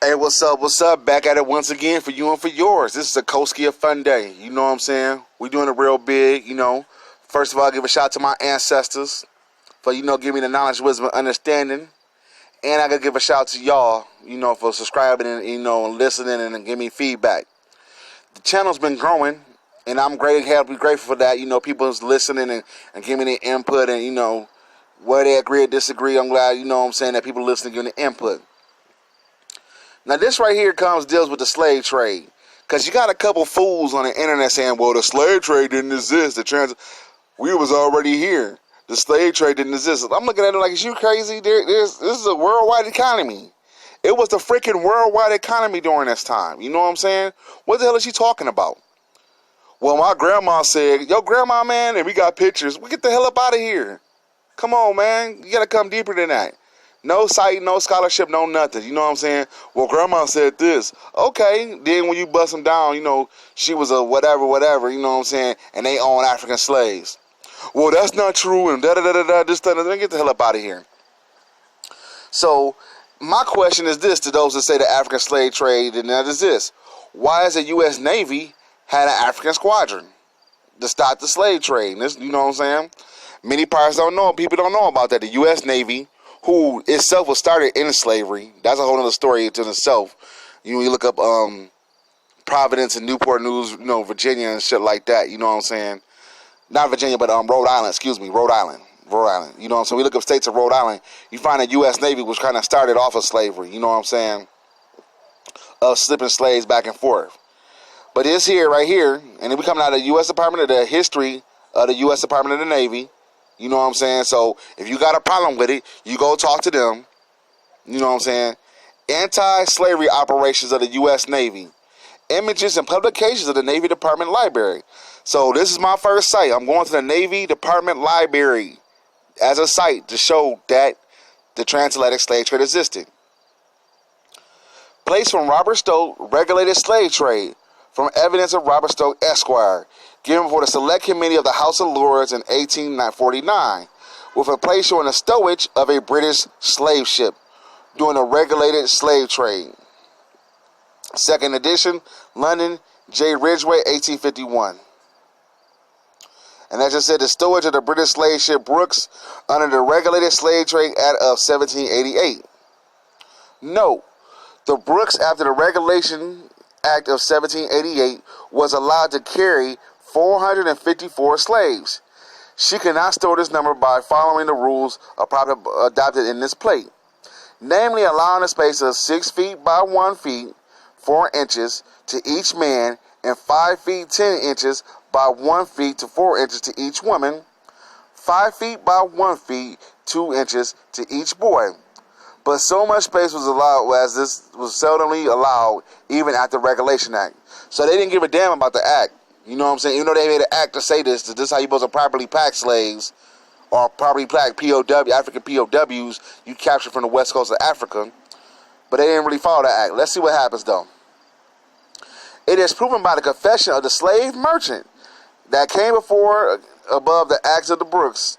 Hey, what's up? What's up? Back at it once again for you and for yours. This is a Koski a fun day. You know what I'm saying? We doing it real big, you know. First of all, I give a shout out to my ancestors for, giving me the knowledge, wisdom, and understanding. And I gotta give a shout out to y'all, for subscribing and, and listening and giving me feedback. The channel's been growing, and I'm grateful for that. People's listening and giving me the input and, where they agree or disagree. I'm glad, that people listening giving the input. Now, this right here deals with the slave trade. Because you got a couple fools on the internet saying, well, the slave trade didn't exist. We was already here. The slave trade didn't exist. I'm looking at it like, is you crazy? This is a worldwide economy. It was the freaking worldwide economy during this time. You know what I'm saying? What the hell is she talking about? Well, my grandma said, yo, grandma, man, and we got pictures. We get the hell up out of here. Come on, man. You got to come deeper than that. No site, no scholarship, no nothing. You know what I'm saying? Well, grandma said this. Okay, then when you bust them down, she was a whatever, you know what I'm saying? And they own African slaves. Well, that's not true, and da-da-da-da-da, this, that, and get the hell up out of here. So, my question is this to those that say the African slave trade did not exist. Why has the U.S. Navy had an African squadron to stop the slave trade? This, you know what I'm saying? Many pirates people don't know about that. The U.S. Navy, who itself was started in slavery. That's a whole other story in itself. You look up Providence and Newport News, Virginia and shit like that. You know what I'm saying? Not Virginia, but Rhode Island. Excuse me, Rhode Island. You know what I'm saying? We look up states of Rhode Island. You find the U.S. Navy was kind of started off of slavery. You know what I'm saying? Of slipping slaves back and forth. But it's here, right here, and then we coming out of the U.S. Department of the history of the U.S. Department of the Navy. You know what I'm saying? So, if you got a problem with it, you go talk to them. You know what I'm saying? Anti-slavery operations of the U.S. Navy. Images and publications of the Navy Department Library. So, this is my first site. I'm going to the Navy Department Library as a site to show that the transatlantic slave trade existed. Place from Robert Stoke, regulated slave trade. From evidence of Robert Stoke, Esquire, given before the Select Committee of the House of Lords in 1849, with a place showing the stowage of a British slave ship during the regulated slave trade. Second edition, London, J. Ridgway, 1851. And as I said, the stowage of the British slave ship Brooks under the Regulated Slave Trade Act of 1788. Note, the Brooks, after the Regulation Act of 1788, was allowed to carry 454 slaves. She cannot store this number by following the rules adopted in this plate, namely allowing a space of 6 feet by 1 feet 4 inches to each man and 5 feet 10 inches by 1 feet to 4 inches to each woman, 5 feet by 1 feet 2 inches to each boy. But so much space was allowed as this was seldomly allowed even after the Regulation Act. So they didn't give a damn about the act. You know what I'm saying? Even though they made an act to say this is how you're supposed to properly pack slaves or properly pack African POWs you captured from the west coast of Africa. But they didn't really follow that act. Let's see what happens though. It is proven by the confession of the slave merchant that came above the acts of the Brooks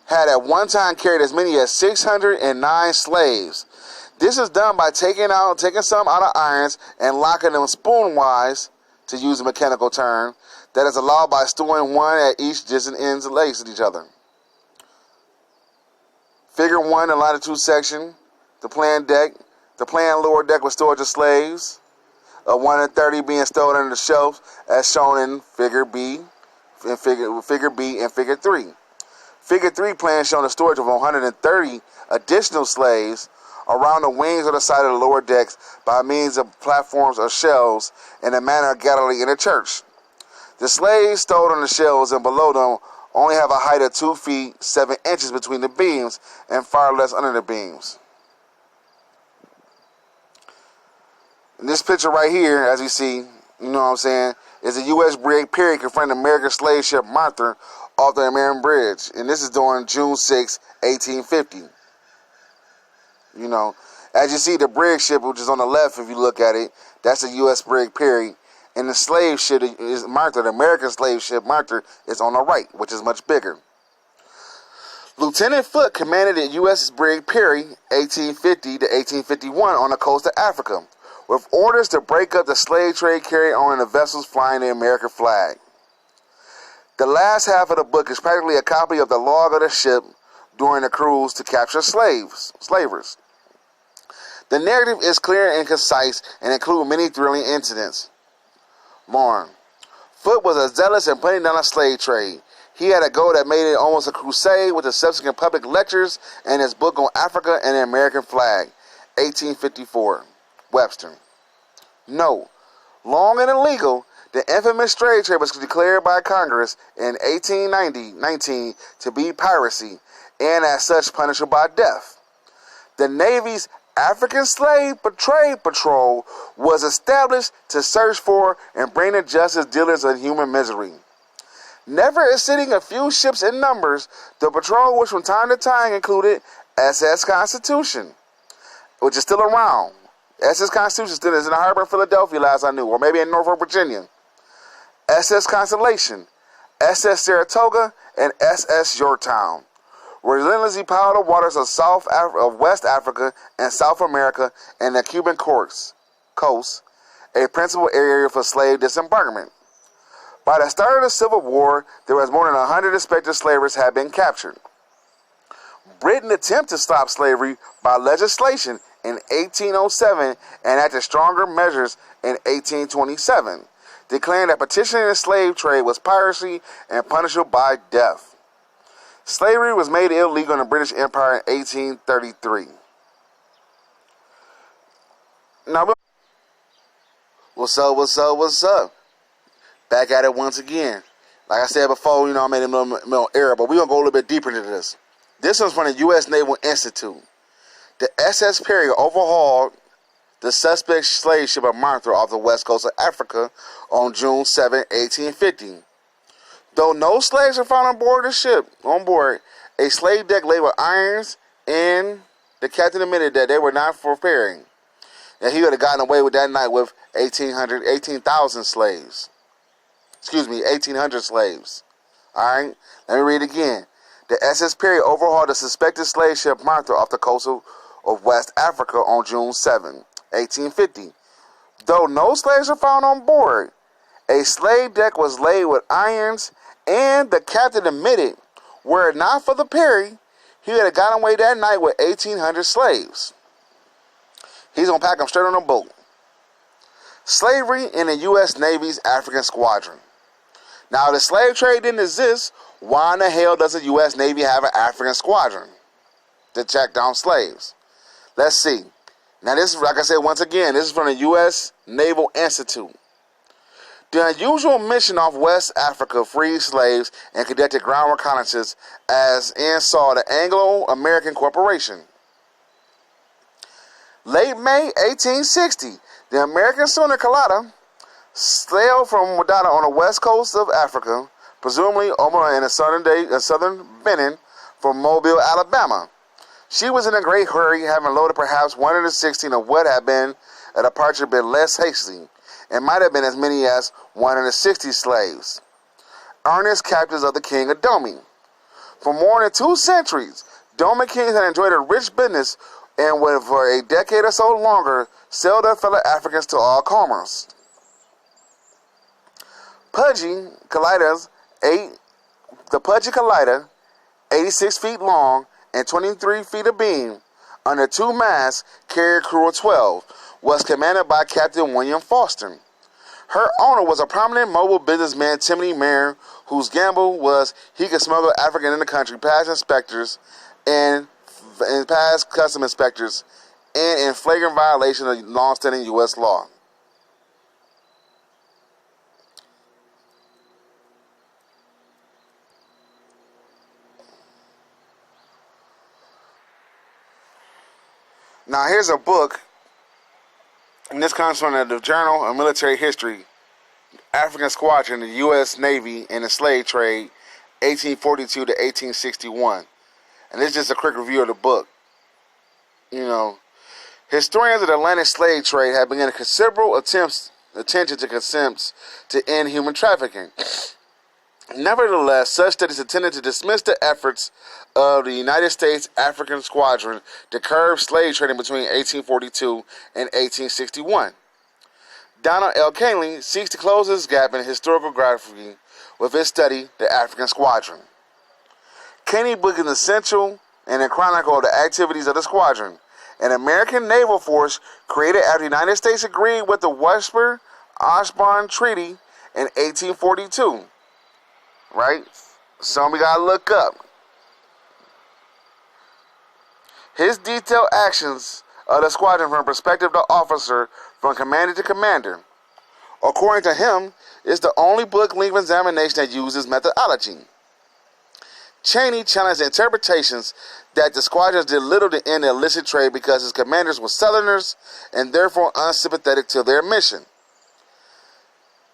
had at one time carried as many as 609 slaves. This is done by taking some out of irons and locking them spoon-wise, to use a mechanical term, that is allowed by storing one at each distant ends of legs at each other. Figure 1, the longitude section, the planned deck. The planned lower deck was storage of slaves, 1 in 30 being stowed under the shelves, as shown in Figure B, and Figure 3. Figure 3 plans showing the storage of 130 additional slaves around the wings or the side of the lower decks by means of platforms or shelves in the manner of Galilee in a church. The slaves stowed on the shelves and below them only have a height of 2 feet 7 inches between the beams and far less under the beams. In this picture right here, as you see, you know what I'm saying, is a U.S. brig Perry confronting American slave ship Martha off the American Bridge. And this is during June 6, 1850. You know, as you see, the brig ship, which is on the left, if you look at it, that's a U.S. brig Perry. And the slave ship is Martha, the American slave ship Martha, is on the right, which is much bigger. Lieutenant Foote commanded the U.S. brig Perry, 1850 to 1851, on the coast of Africa, with orders to break up the slave trade carried on in the vessels flying the American flag. The last half of the book is practically a copy of the log of the ship during the cruise to capture slavers. The narrative is clear and concise and includes many thrilling incidents. Mourn. Foote was a zealous in putting down a slave trade. He had a goal that made it almost a crusade with the subsequent public lectures and his book on Africa and the American flag, 1854. Webster. No. Long and illegal, the infamous slave trade was declared by Congress in 1819 to be piracy, and as such punishable by death. The Navy's African Slave Trade Patrol was established to search for and bring to justice dealers in human misery. Never exceeding a few ships in numbers, the patrol, which from time to time included SS Constitution, which is still around. SS Constitution still is in the harbor of Philadelphia, last I knew, or maybe in Norfolk, Virginia. SS Constellation, SS Saratoga, and SS Yorktown relentlessly powered the waters of West Africa and South America and the Cuban coast, a principal area for slave disembarkment. By the start of the Civil War, there was more than 100 suspected slavers had been captured. Britain attempted to stop slavery by legislation in 1807 and enacted stronger measures in 1827, declaring that petitioning the slave trade was piracy and punishable by death. Slavery was made illegal in the British Empire in 1833. Now, what's up? Back at it once again. Like I said before, I made a little error, but we're going to go a little bit deeper into this. This one's from the U.S. Naval Institute. The SS Perry overhauled the suspect slave ship of Martha off the west coast of Africa on June 7, 1850. Though no slaves were found on board the ship, a slave deck laid with irons, and the captain admitted that they were not for Perry. That he would have gotten away with that night with 18,000 slaves. 1,800 slaves. Alright? Let me read it again. The SS Perry overhauled the suspected slave ship Martha off the coast of West Africa on June 7, 1850. Though no slaves were found on board, a slave deck was laid with irons, and the captain admitted, were it not for the Perry, he would have gotten away that night with 1,800 slaves. He's going to pack them straight on a boat. Slavery in the U.S. Navy's African Squadron. Now, if the slave trade didn't exist, why in the hell does the U.S. Navy have an African Squadron to track down slaves? Let's see. Now, this is, like I said, once again, this is from the U.S. Naval Institute. The unusual mission off West Africa freed slaves and conducted ground reconnaissance as in saw the Anglo-American Corporation. Late May 1860, the American schooner Kalata sailed from Wadata on the west coast of Africa, presumably over in the southern Benin, from Mobile, Alabama. She was in a great hurry, having loaded perhaps 116 of what had been a departure been less hasty, and might have been as many as 160 slaves, earnest captives of the king of Dome. For more than 2 centuries, Dome kings had enjoyed a rich business and would, for a decade or so longer, sell their fellow Africans to all comers. The Pudgy Collider, 86 feet long and 23 feet of beam, under 2 masts, carried a crew of 12, was commanded by Captain William Foster. Her owner was a prominent mobile businessman, Timothy Mayer, whose gamble was he could smuggle African in the country past inspectors and past custom inspectors, and in flagrant violation of long-standing U.S. law. Now, here's a book, and this comes from the Journal of Military History, African Squadron, the U.S. Navy, and the Slave Trade, 1842 to 1861. And this is just a quick review of the book. Historians of the Atlantic slave trade have begun considerable attention to attempts to end human trafficking. Nevertheless, such studies intended to dismiss the efforts of the United States African Squadron to curb slave trading between 1842 and 1861. Donald L. Canley seeks to close this gap in historiography with his study, The African Squadron. Canley's book is essential and a chronicle of the activities of the squadron, an American naval force created after the United States agreed with the Webster-Ashburton Treaty in 1842. Right? Something we gotta look up. His detailed actions of the squadron from the perspective of the officer from commander to commander, according to him, is the only book-length examination that uses methodology. Cheney challenged the interpretations that the squadrons did little to end the illicit trade because his commanders were Southerners and therefore unsympathetic to their mission.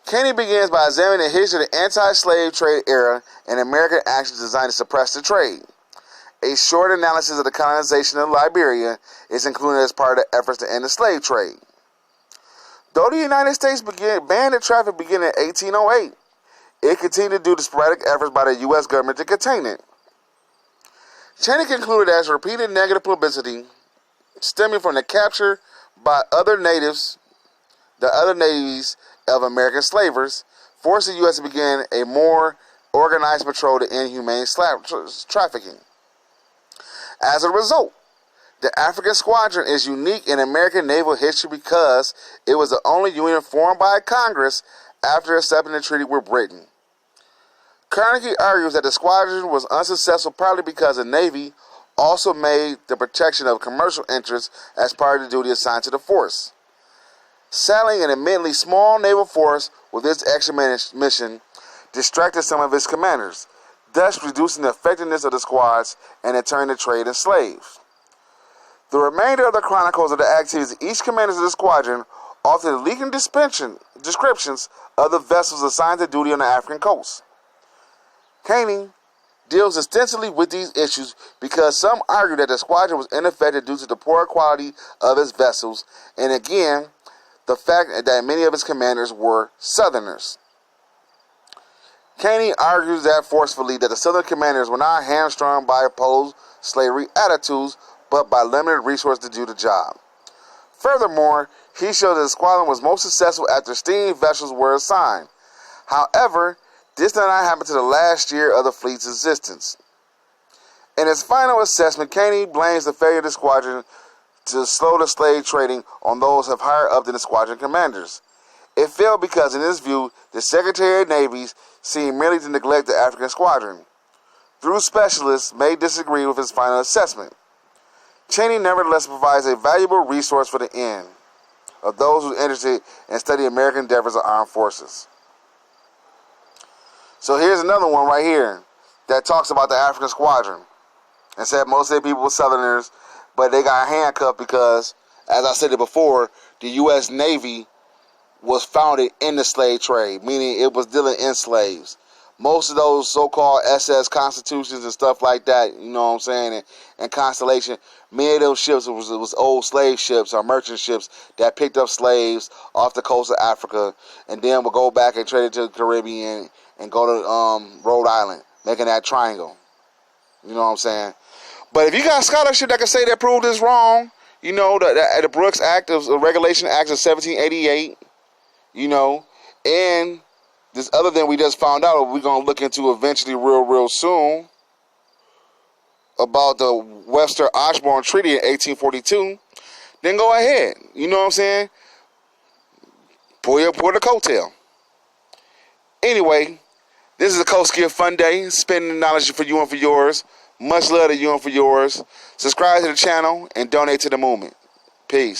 Cheney begins by examining the history of the anti-slave trade era and American actions designed to suppress the trade. A short analysis of the colonization of Liberia is included as part of the efforts to end the slave trade. Though the United States banned the traffic beginning in 1808, it continued to do the sporadic efforts by the U.S. government to contain it. Cheney concluded that repeated negative publicity stemming from the capture by other navies of American slavers forced the U.S. to begin a more organized patrol to end humane trafficking. As a result, the African Squadron is unique in American naval history because it was the only unit formed by Congress after accepting the treaty with Britain. Carnegie argues that the squadron was unsuccessful partly because the Navy also made the protection of commercial interests as part of the duty assigned to the force. Sailing an admittedly small naval force with its extra mission distracted some of its commanders, thus reducing the effectiveness of the squads and in turn the trade in slaves. The remainder of the chronicles of the activities of each commander of the squadron offer leading descriptions of the vessels assigned to duty on the African coast. Caney deals extensively with these issues because some argue that the squadron was ineffective due to the poor quality of its vessels, and again, the fact that many of its commanders were Southerners. Caney argues that forcefully that the Southern commanders were not hamstrung by opposed slavery attitudes, but by limited resources to do the job. Furthermore, he shows that the squadron was most successful after steam vessels were assigned. However, this did not happen to the last year of the fleet's existence. In his final assessment, Caney blames the failure of the squadron to slow the slave trading on those of higher up than the squadron commanders. It failed because, in his view, the Secretary of Navy seemed merely to neglect the African squadron. Though specialists may disagree with his final assessment, Cheney nevertheless provides a valuable resource for the end of those who are interested in studying American endeavors of armed forces. So here's another one right here that talks about the African squadron and said most of the people were Southerners, but they got handcuffed because, as I said it before, the U.S. Navy was founded in the slave trade, meaning it was dealing in slaves. Most of those so-called SS Constitutions and stuff like that, you know what I'm saying, and Constellation, many of those ships was old slave ships or merchant ships that picked up slaves off the coast of Africa and then would go back and trade it to the Caribbean and go to Rhode Island, making that triangle. You know what I'm saying? But if you got scholarship that can say that proved this wrong, you know, the Brooks Act of Regulation Act of 1788, you know, and this other thing we just found out we're going to look into eventually real soon about the Webster-Ashburton Treaty in 1842, then go ahead. You know what I'm saying? Pull the coattail. Anyway, this is a Coast Gear Fun Day. Spending knowledge for you and for yours. Much love to you and for yours. Subscribe to the channel and donate to the movement. Peace.